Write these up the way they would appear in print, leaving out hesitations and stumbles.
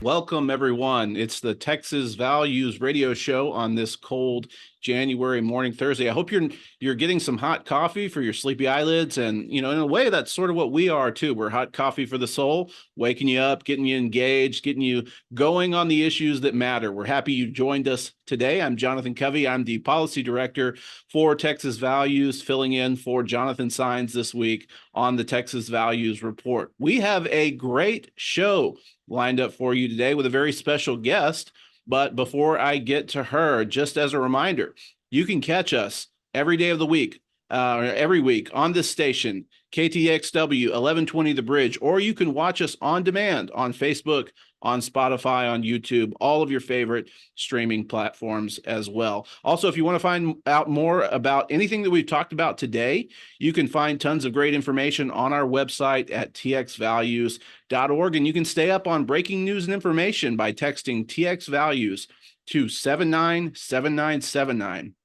Welcome, everyone. It's the Texas Values Radio Show on this cold January morning, Thursday. I hope you're getting some hot coffee for your sleepy eyelids, and in a way, that's sort of what we are too. We're hot coffee for the soul, waking you up, getting you engaged, getting you going on the issues that matter. We're happy you joined us today. I'm Jonathan Covey. I'm the policy director for Texas Values, filling in for Jonathan Signs this week on the Texas Values Report. We have a great show lined up for you today with a very special guest. But before I get to her, just as a reminder, you can catch us every day of the week, every week on this station, KTXW 1120 The Bridge, or you can watch us on demand on Facebook, on Spotify, on YouTube, all of your favorite streaming platforms as well. Also, if you want to find out more about anything that we've talked about today, you can find tons of great information on our website at txvalues.org, and you can stay up on breaking news and information by texting TX Values to 797979.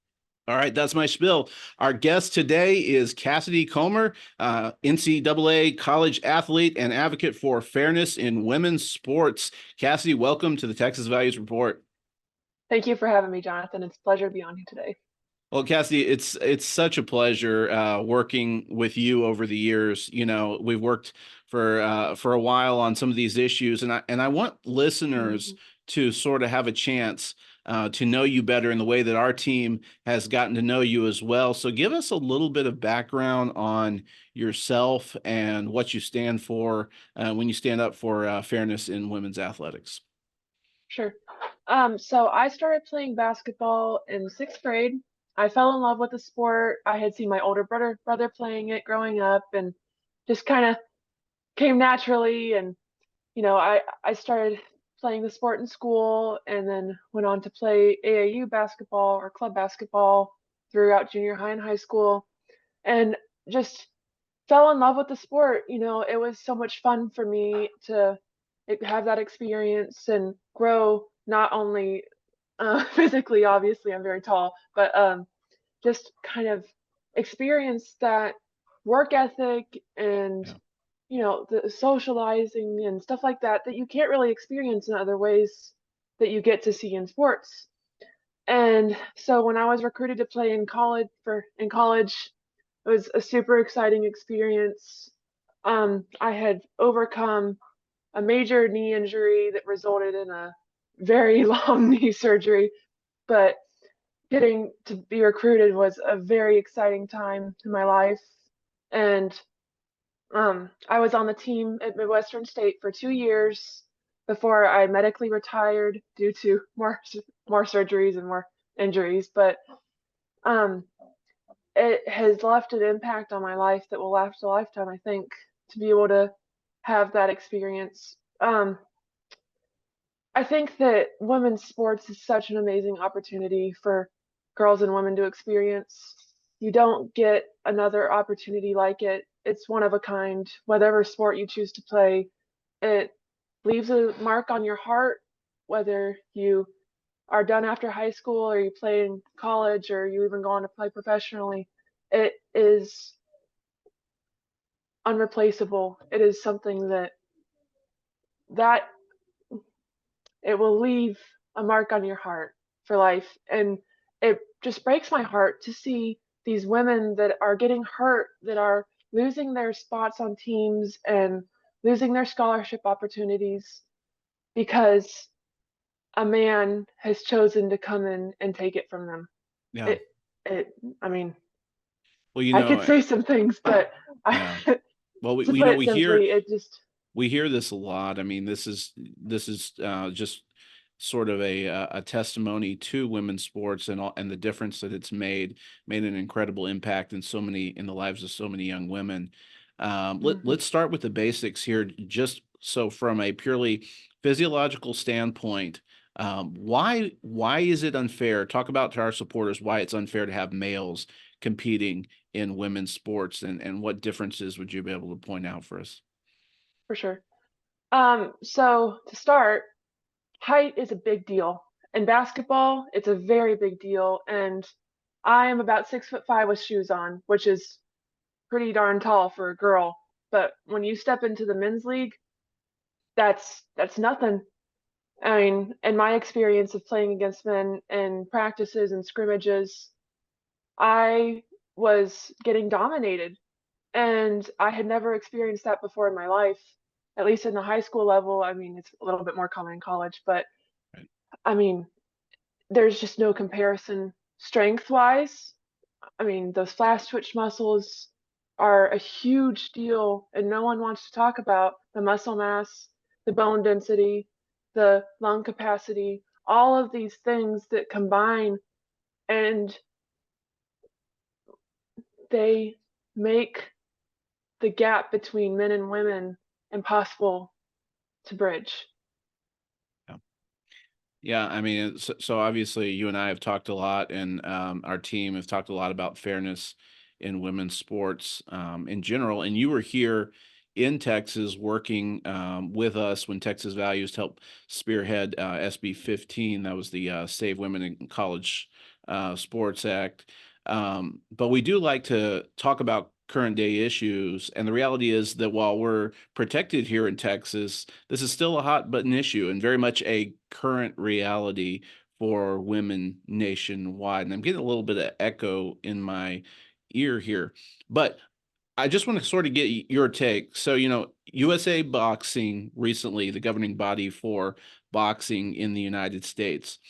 All right, that's my spiel. Our guest today is Kassidy Comer, NCAA college athlete and advocate for fairness in women's sports. Kassidy, welcome to the Texas Values Report. Thank you for having me, Jonathan. It's a pleasure to be on here today. Well, Kassidy, it's such a pleasure working with you over the years. We've worked for a while on some of these issues, and I want listeners to sort of have a chance to know you better in the way that our team has gotten to know you as well. So give us a little bit of background on yourself and what you stand for when you stand up for fairness in women's athletics. Sure. So I started playing basketball in 6th grade. I fell in love with the sport. I had seen my older brother playing it growing up and just kind of came naturally. And, I started playing the sport in school and then went on to play AAU basketball or club basketball throughout junior high and high school and just fell in love with the sport. It was so much fun for me to have that experience and grow not only physically, obviously I'm very tall, but just kind of experience that work ethic and the socializing and stuff like that you can't really experience in other ways that you get to see in sports. And so when I was recruited to play in college, it was a super exciting experience. I had overcome a major knee injury that resulted in a very long knee surgery, but getting to be recruited was a very exciting time in my life. And I was on the team at Midwestern State for 2 years before I medically retired due to more surgeries and more injuries. But it has left an impact on my life that will last a lifetime, I think, to be able to have that experience. I think that women's sports is such an amazing opportunity for girls and women to experience. You don't get another opportunity like it. It's one of a kind. Whatever sport you choose to play, it leaves a mark on your heart, whether you are done after high school or you play in college or you even go on to play professionally. It is unreplaceable. It is something that it will leave a mark on your heart for life. And it just breaks my heart to see these women that are getting hurt, that are losing their spots on teams and losing their scholarship opportunities because a man has chosen to come in and take it from them. Yeah. I mean, well, I could say some things, but yeah. Well, we hear this a lot. I mean, this is just sort of a testimony to women's sports and the difference that it's made an incredible impact in the lives of so many young women. Let's start with the basics here, just so from a purely physiological standpoint. Why is it unfair? Talk about to our supporters why it's unfair to have males competing in women's sports, and what differences would you be able to point out for us? For sure. So to start, height is a big deal. In basketball, it's a very big deal. And I am about 6'5" with shoes on, which is pretty darn tall for a girl. But when you step into the men's league, that's nothing. I mean, in my experience of playing against men in practices and scrimmages, I was getting dominated, and I had never experienced that before in my life, at least in the high school level. I mean, it's a little bit more common in college, but Right. I mean, there's just no comparison strength-wise. I mean, those fast twitch muscles are a huge deal, and no one wants to talk about the muscle mass, the bone density, the lung capacity, all of these things that combine, and they make the gap between men and women impossible to bridge. Yeah. Yeah, I mean, so obviously you and I have talked a lot, and our team have talked a lot about fairness in women's sports in general. And you were here in Texas working with us when Texas Values helped spearhead SB 15. That was the Save Women in College Sports Act. But we do like to talk about current day issues. And the reality is that while we're protected here in Texas, this is still a hot button issue and very much a current reality for women nationwide. And I'm getting a little bit of echo in my ear here, but I just want to sort of get your take. So, USA Boxing recently, the governing body for boxing in the United States,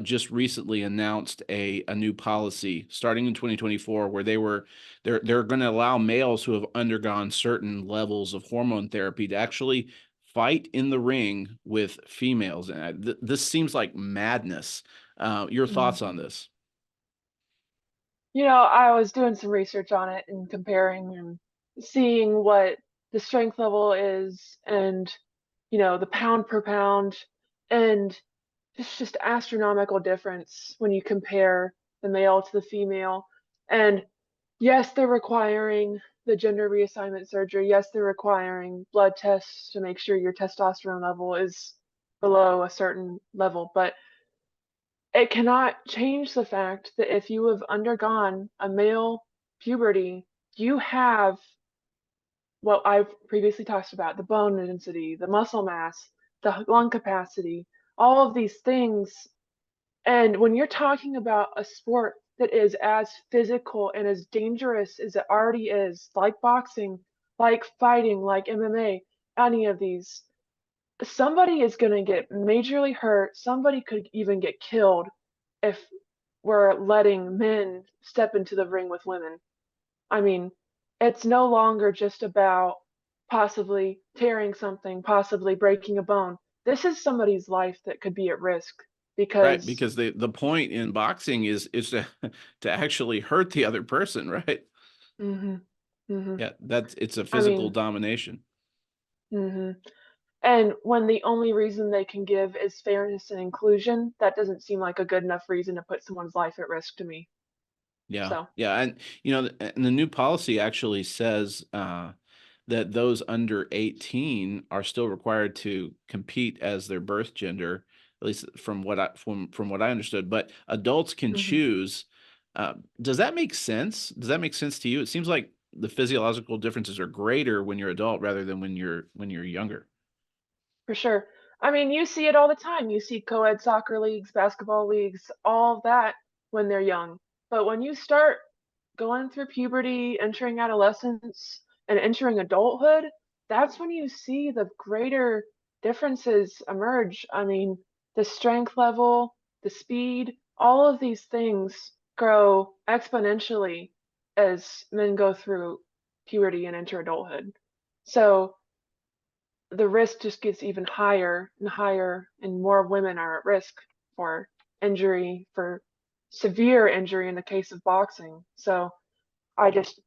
just recently announced a new policy starting in 2024 where they're going to allow males who have undergone certain levels of hormone therapy to actually fight in the ring with females. And this seems like madness. Your Mm. thoughts on this? I was doing some research on it and comparing and seeing what the strength level is and, the pound per pound, and it's just astronomical difference when you compare the male to the female. And yes, they're requiring the gender reassignment surgery. Yes, they're requiring blood tests to make sure your testosterone level is below a certain level, but it cannot change the fact that if you have undergone a male puberty, you have what I've previously talked about, the bone density, the muscle mass, the lung capacity, all of these things. And when you're talking about a sport that is as physical and as dangerous as it already is, like boxing, like fighting, like MMA, any of these, somebody is going to get majorly hurt. Somebody could even get killed if we're letting men step into the ring with women. I mean, it's no longer just about possibly tearing something, possibly breaking a bone. This is somebody's life that could be at risk Right, because, because the point in boxing is to to actually hurt the other person, right? hmm hmm Yeah, it's a I physical mean, domination. hmm and when the only reason they can give is fairness and inclusion, that doesn't seem like a good enough reason to put someone's life at risk to me. Yeah, So, yeah, and and the new policy actually says that those under 18 are still required to compete as their birth gender, at least from what I understood. But adults can hmm choose. Does that make sense? Does that make sense to you? It seems like the physiological differences are greater when you're adult rather than when you're younger. for sure. I mean, you see it all the time. You see co-ed soccer leagues, basketball leagues, all that when they're young. But when you start going through puberty, entering adolescence, and entering adulthood, that's when you see the greater differences emerge. I mean, the strength level, the speed, all of these things grow exponentially as men go through puberty and enter adulthood. So the risk just gets even higher and higher, and more women are at risk for injury, for severe injury in the case of boxing. So I just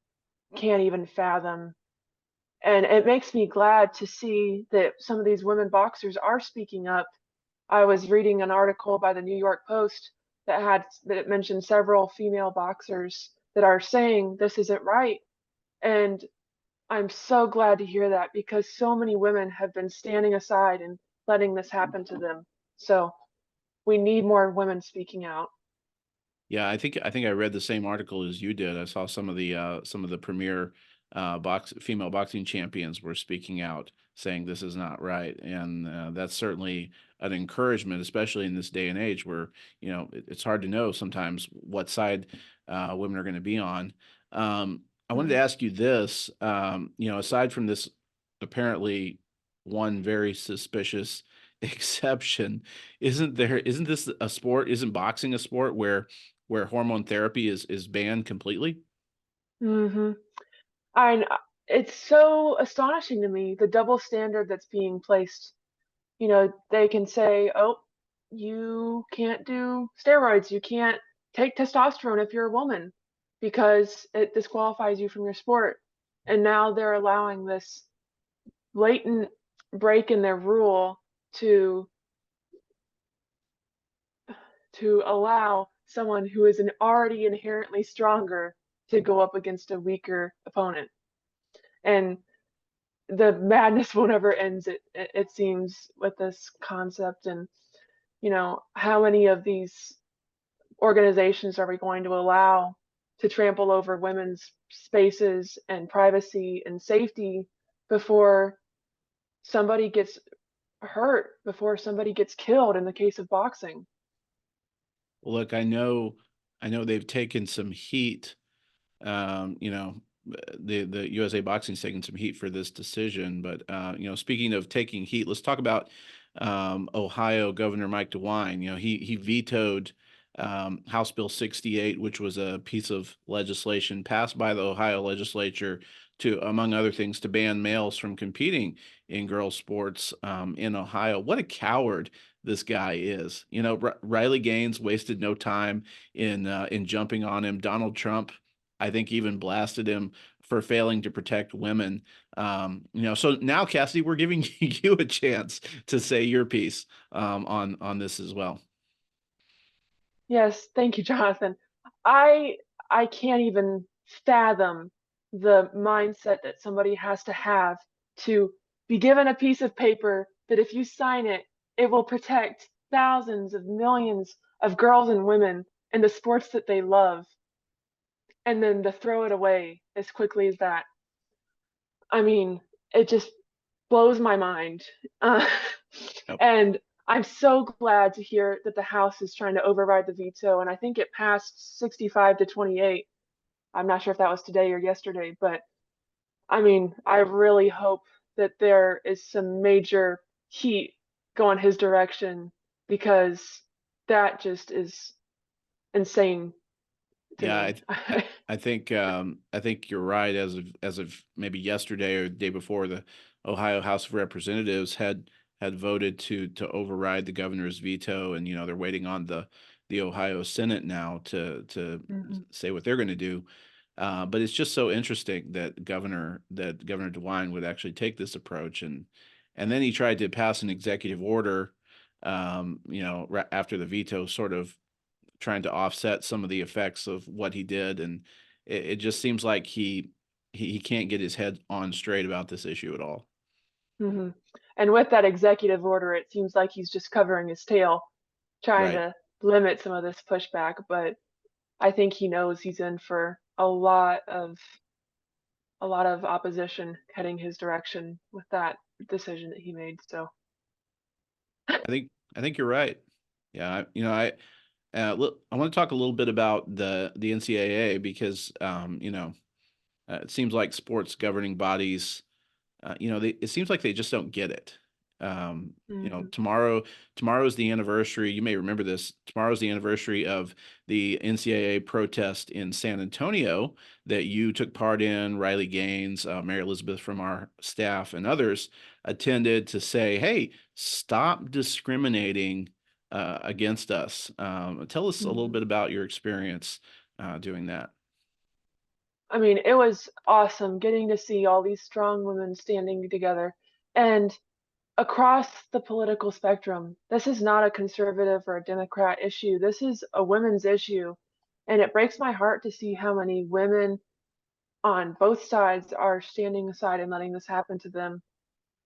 can't even fathom. And it makes me glad to see that some of these women boxers are speaking up. I was reading an article by the New York Post that it mentioned several female boxers that are saying this isn't right. And I'm so glad to hear that because so many women have been standing aside and letting this happen to them. So we need more women speaking out. Yeah, I think I read the same article as you did. I saw some of the premier box female boxing champions were speaking out saying this is not right. And that's certainly an encouragement, especially in this day and age where, it's hard to know sometimes what side women are going to be on. I wanted to Mhm. ask you this, aside from this apparently one very suspicious exception, isn't this a sport? Isn't boxing a sport where hormone therapy is banned completely? Mhm. I it's so astonishing to me, the double standard that's being placed. They can say, "Oh, you can't do steroids, you can't take testosterone if you're a woman because it disqualifies you from your sport." And now they're allowing this blatant break in their rule to allow someone who is already inherently stronger to go up against a weaker opponent. And the madness won't ever ends, it seems, with this concept. And how many of these organizations are we going to allow to trample over women's spaces and privacy and safety before somebody gets hurt, before somebody gets killed in the case of boxing? Look, I know they've taken some heat. You know, the USA Boxing's taking some heat for this decision. But speaking of taking heat, let's talk about Ohio Governor Mike DeWine. He vetoed House Bill 68, which was a piece of legislation passed by the Ohio legislature to, among other things, to ban males from competing in girls' sports in Ohio. What a coward this guy is. Riley Gaines wasted no time in jumping on him. Donald Trump, I think, even blasted him for failing to protect women. So now, Cassidy, we're giving you a chance to say your piece on this as well. Yes, thank you, Jonathan. I I can't even fathom the mindset that somebody has to have to be given a piece of paper that if you sign it, it will protect thousands of millions of girls and women in the sports that they love, and then to throw it away as quickly as that. I mean, it just blows my mind. Uh, Yep. and I'm so glad to hear that the House is trying to override the veto, and I think it passed 65 to 28. I'm not sure if that was today or yesterday, but I mean, I really hope that there is some major heat going his direction because that just is insane to Yeah, me. I think you're right. As of maybe yesterday or the day before, the Ohio House of Representatives had voted to override the governor's veto, and they're waiting on the Ohio Senate now to Mhm. say what they're going to do. But it's just so interesting that Governor DeWine would actually take this approach, and then he tried to pass an executive order, after the veto, sort of trying to offset some of the effects of what he did, and it just seems like he can't get his head on straight about this issue at all. Mhm. And with that executive order, it seems like he's just covering his tail, trying Right. to limit some of this pushback, but I think he knows he's in for a lot of opposition heading his direction with that decision that he made. So, I think you're right. Yeah, I want to talk a little bit about the NCAA because it seems like sports governing bodies, it seems like they just don't get it. mhm, Tomorrow is the anniversary. You may remember this. Tomorrow is the anniversary of the NCAA protest in San Antonio that you took part in. Riley Gaines, Mary Elizabeth from our staff, and others attended to say, "Hey, stop discriminating against us." Tell us a little mhm. bit about your experience doing that. I mean, it was awesome getting to see all these strong women standing together. And across the political spectrum, this is not a conservative or a Democrat issue. This is a women's issue. And it breaks my heart to see how many women on both sides are standing aside and letting this happen to them.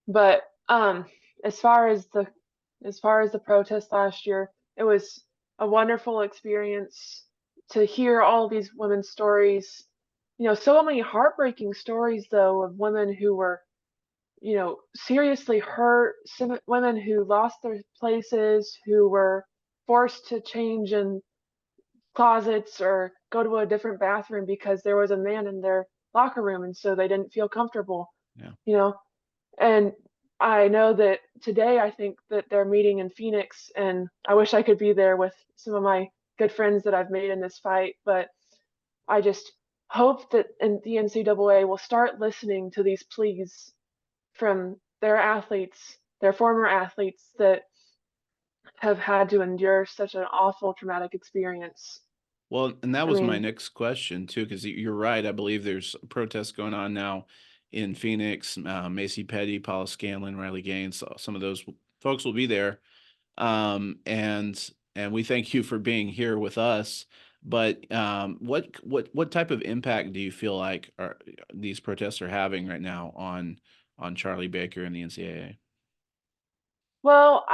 But as far as the protest last year, it was a wonderful experience to hear all these women's stories. So many heartbreaking stories though of women who were seriously hurt some women who lost their places, who were forced to change in closets or go to a different bathroom because there was a man in their locker room and so they didn't feel comfortable, Yeah. you know. And I know that today I think that they're meeting in Phoenix, and I wish I could be there with some of my good friends that I've made in this fight, but I just hope that the NCAA will start listening to these pleas from their athletes, their former athletes that have had to endure such an awful traumatic experience. Well, and that I was my mean, next question too, because you're right. I believe there's protests going on now in Phoenix. Macy Petty, Paula Scanlon, Riley Gaines, some of those folks will be there. And we thank you for being here with us. But what type of impact do you feel like these protests are having right now on Charlie Baker and the NCAA? well,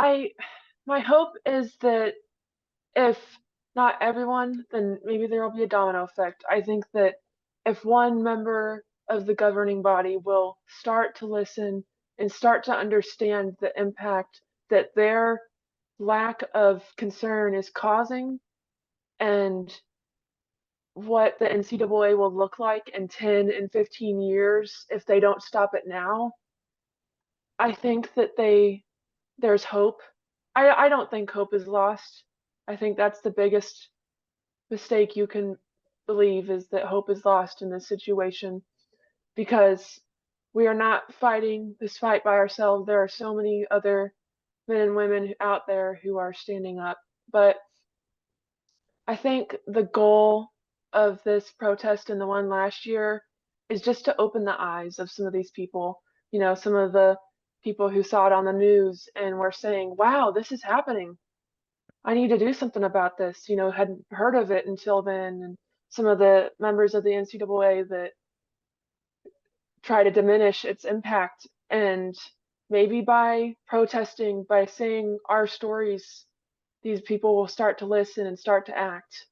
my hope is that if not everyone, then maybe there will be a domino effect. I think that if one member of the governing body will start to listen and start to understand the impact that their lack of concern is causing and what the NCAA will look like in 10 and 15 years if they don't stop it now, I think that there's hope. I don't think hope is lost. I think that's the biggest mistake you can believe is that hope is lost in this situation because we are not fighting this fight by ourselves. There are so many other men and women out there who are standing up. But I think the goal of this protest and the one last year is just to open the eyes of some of these people, some of the people who saw it on the news and were saying, wow, this is happening. I need to do something about this, hadn't heard of it until then. And some of the members of the NCAA that try to diminish its impact. And maybe by protesting, by saying our stories, these people will start to listen and start to act.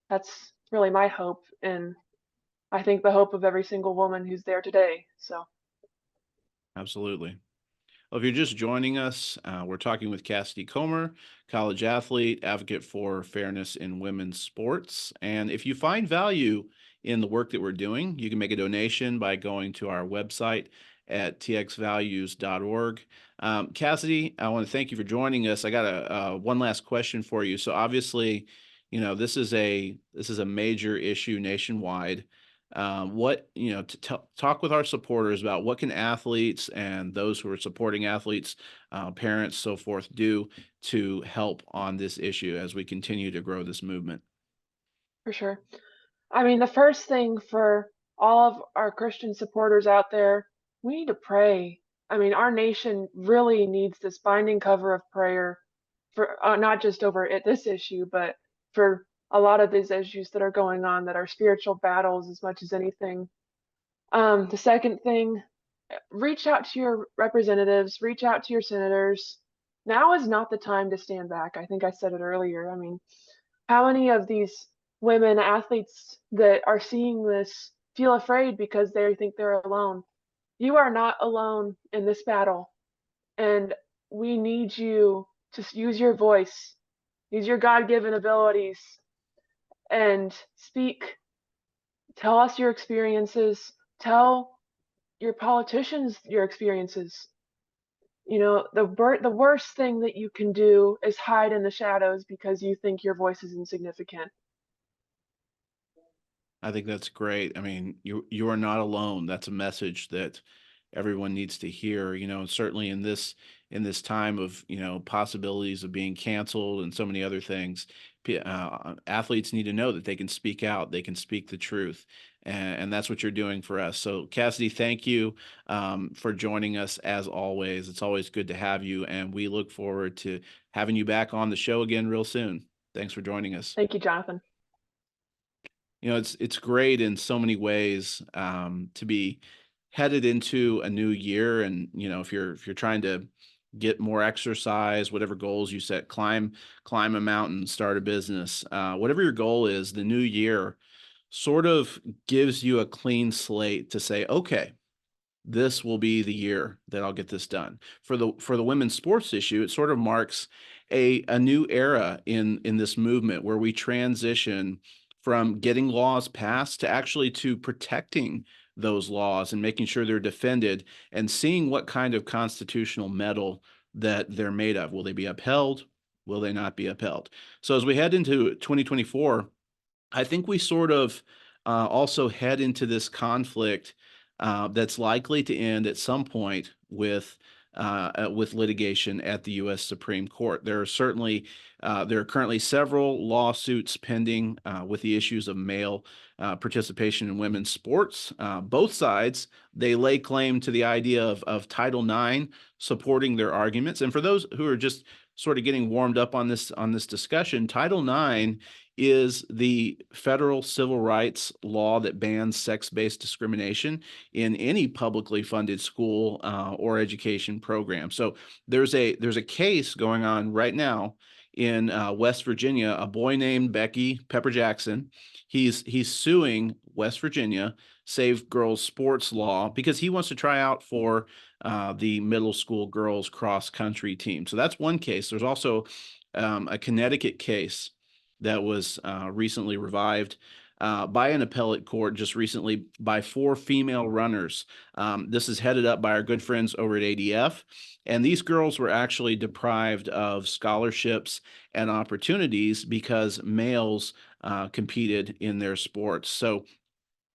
That's really my hope. And I think the hope of every single woman who's there today. So, Absolutely. Well, if you're just joining us, we're talking with Kassidy Comer, college athlete, advocate for fairness in women's sports. And if you find value in the work that we're doing, you can make a donation by going to our website at txvalues.org. Kassidy, I want to thank you for joining us. I got one last question for you. So obviously, this is a major issue nationwide. To talk with our supporters about what can athletes and those who are supporting athletes, parents, so forth, do to help on this issue as we continue to grow this movement. for sure. I mean, the first thing for all of our Christian supporters out there, we need to pray. I mean, our nation really needs this binding cover of prayer for not just over this issue, but for a lot of these issues that are going on that are spiritual battles as much as anything. The second thing, reach out to your representatives, reach out to your senators. Now is not the time to stand back. I think I said it earlier. I mean, how many of these women athletes that are seeing this feel afraid because they think they're alone? You are not alone in this battle, and we need you to use your voice, use your God-given abilities, and speak. Tell us your experiences. Tell your politicians your experiences. The worst thing that you can do is hide in the shadows because you think your voice is insignificant. I think that's great. I mean, you are not alone. That's a message that everyone needs to hear. Certainly in this time of possibilities of being canceled and so many other things, athletes need to know that they can speak out, they can speak the truth, and that's what you're doing for us. So, Kassidy, thank you for joining us as always. It's always good to have you, and we look forward to having you back on the show again real soon. Thanks for joining us. Thank you, Jonathan. It's great in so many ways to be headed into a new year, and if you're trying to get more exercise, whatever goals you set, climb a mountain, start a business, whatever your goal is, the new year sort of gives you a clean slate to say, okay, this will be the year that I'll get this done. For the women's sports issue, it sort of marks a new era in this movement where we transition from getting laws passed to actually to protecting those laws and making sure they're defended and seeing what kind of constitutional metal that they're made of. Will they be upheld? Will they not be upheld? So as we head into 2024, I think we sort of also head into this conflict that's likely to end at some point with litigation at the U.S. Supreme Court. There are currently several lawsuits pending with the issues of male participation in women's sports. Both sides, they lay claim to the idea of Title IX supporting their arguments. And for those who are just sort of getting warmed up on this discussion, Title IX is the federal civil rights law that bans sex-based discrimination in any publicly funded school or education program. So there's a case going on right now in West Virginia. A boy named Becky Pepper Jackson, he's suing West Virginia Save Girls Sports Law because he wants to try out for the middle school girls cross country team. So that's one case. There's also a Connecticut case that was recently revived by an appellate court just recently by 4 female runners. This is headed up by our good friends over at ADF. And these girls were actually deprived of scholarships and opportunities because males competed in their sports. So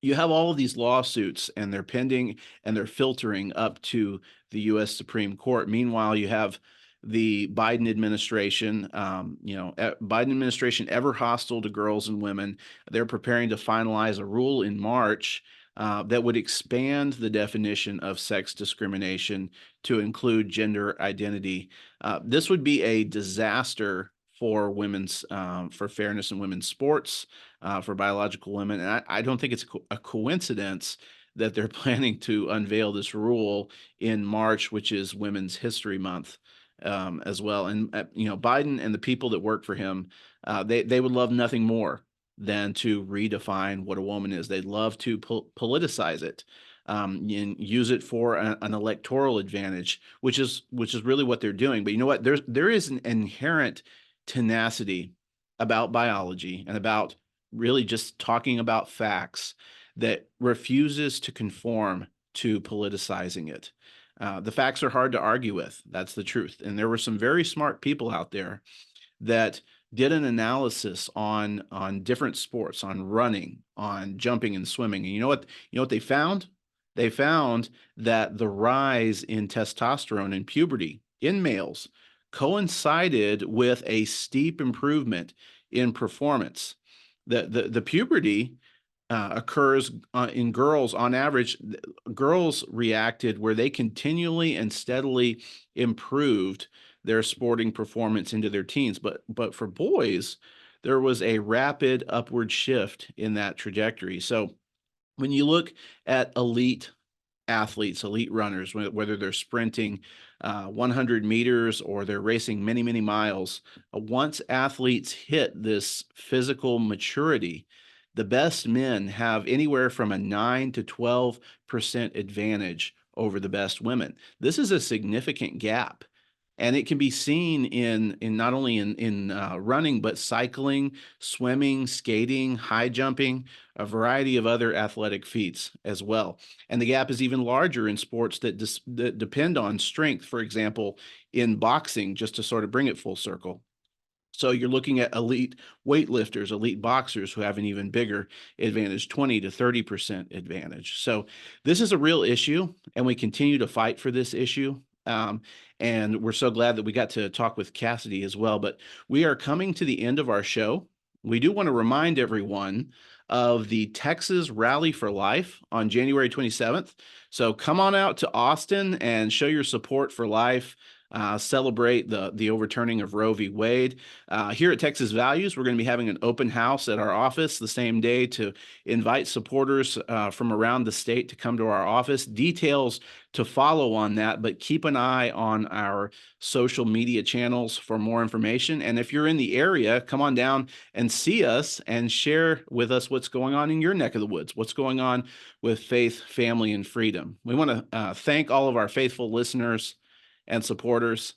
you have all of these lawsuits and they're pending and they're filtering up to the U.S. Supreme Court. Meanwhile, you have the Biden administration, Biden administration ever hostile to girls and women. They're preparing to finalize a rule in March that would expand the definition of sex discrimination to include gender identity. This would be a disaster for for fairness in women's sports, for biological women. And I don't think it's a coincidence that they're planning to unveil this rule in March, which is Women's History Month as well. And Biden and the people that work for him, they would love nothing more than to redefine what a woman is. They'd love to politicize it and use it for an electoral advantage, which is really what they're doing. But you know what? There is an inherent tenacity about biology and about really just talking about facts that refuses to conform to politicizing it. The facts are hard to argue with. That's the truth. And there were some very smart people out there that did an analysis on different sports, on running, on jumping and swimming. And you know what they found? They found that the rise in testosterone in puberty in males coincided with a steep improvement in performance. The puberty occurs in girls on average. Girls reacted where they continually and steadily improved their sporting performance into their teens. But for boys, there was a rapid upward shift in that trajectory. So when you look at elite athletes, elite runners, whether they're sprinting 100 meters or they're racing many, many miles, once athletes hit this physical maturity, the best men have anywhere from a 9 to 12% advantage over the best women. This is a significant gap. And it can be seen in not only in running, but cycling, swimming, skating, high jumping, a variety of other athletic feats as well. And the gap is even larger in sports that depend on strength, for example, in boxing, just to sort of bring it full circle. So you're looking at elite weightlifters, elite boxers who have an even bigger advantage, 20 to 30% advantage. So this is a real issue, and we continue to fight for this issue. And we're so glad that we got to talk with Kassidy as well. But we are coming to the end of our show. We do want to remind everyone of the Texas Rally for Life on January 27th. So come on out to Austin and show your support for life. celebrate the overturning of Roe v. Wade. Here at Texas Values, we're going to be having an open house at our office the same day to invite supporters from around the state to come to our office. Details to follow on that, but keep an eye on our social media channels for more information. And if you're in the area, come on down and see us and share with us what's going on in your neck of the woods, what's going on with faith, family, and freedom. We want to thank all of our faithful listeners and supporters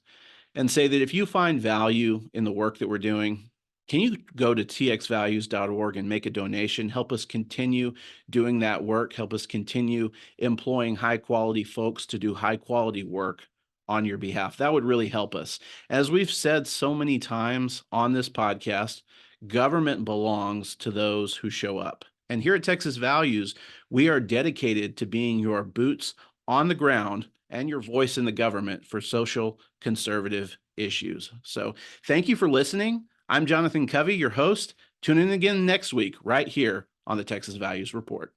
and say that if you find value in the work that we're doing, can you go to txvalues.org and make a donation? Help us continue doing that work. Help us continue employing high quality folks to do high quality work on your behalf. That would really help us. As we've said so many times on this podcast, government belongs to those who show up. And here at Texas Values, we are dedicated to being your boots on the ground and your voice in the government for social conservative issues. So thank you for listening. I'm Jonathan Covey, your host. Tune in again next week, right here on the Texas Values Report.